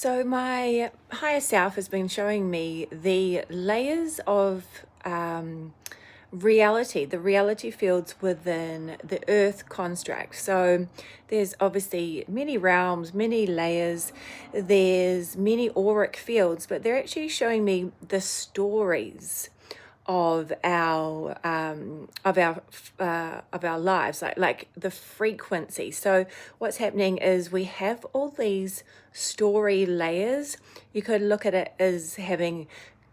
So my higher self has been showing me the layers of reality, the reality fields within the earth construct. So there's obviously many realms, many layers, there's many auric fields, but they're actually showing me the stories of our lives, like the frequency. So what's happening is we have all these story layers. You could look at it as having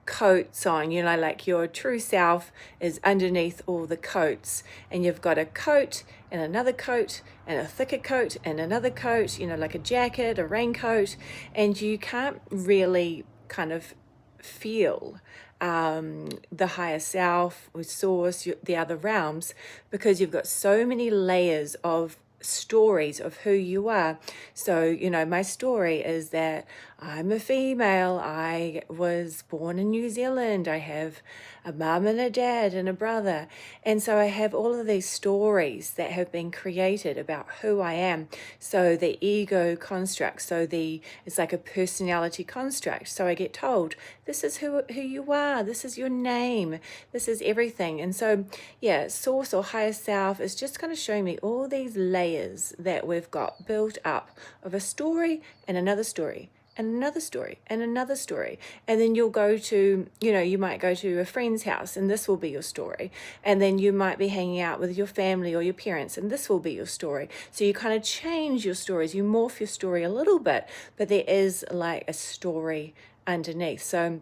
coats on, like your true self is underneath all the coats, and you've got a coat and another coat and a thicker coat and another coat, like a jacket, a raincoat, and you can't really kind of feel the higher self or source, the other realms, because you've got so many layers of stories of who you are. So, my story is that I'm a female. I was born in New Zealand. I have a mum and a dad and a brother. And so I have all of these stories that have been created about who I am. So the ego construct, it's like a personality construct. So I get told, this is who you are, this is your name, this is everything. And so, yeah, source or higher self is just kind of showing me all these layers that we've got built up of a story and another story and another story and another story. And then you'll go to, you might go to a friend's house and this will be your story. And then you might be hanging out with your family or your parents and this will be your story. So you kind of change your stories, you morph your story a little bit, but there is like a story underneath. So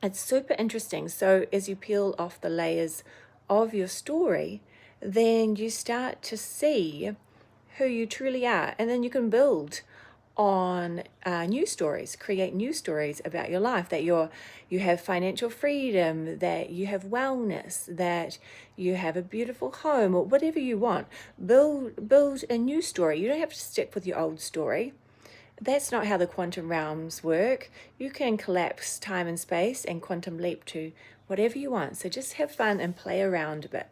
it's super interesting. So as you peel off the layers of your story, then you start to see who you truly are. And then you can build on new stories, create new stories about your life, that you have financial freedom, that you have wellness, that you have a beautiful home, or whatever you want. Build a new story. You don't have to stick with your old story. That's not how the quantum realms work. You can collapse time and space and quantum leap to whatever you want. So just have fun and play around a bit.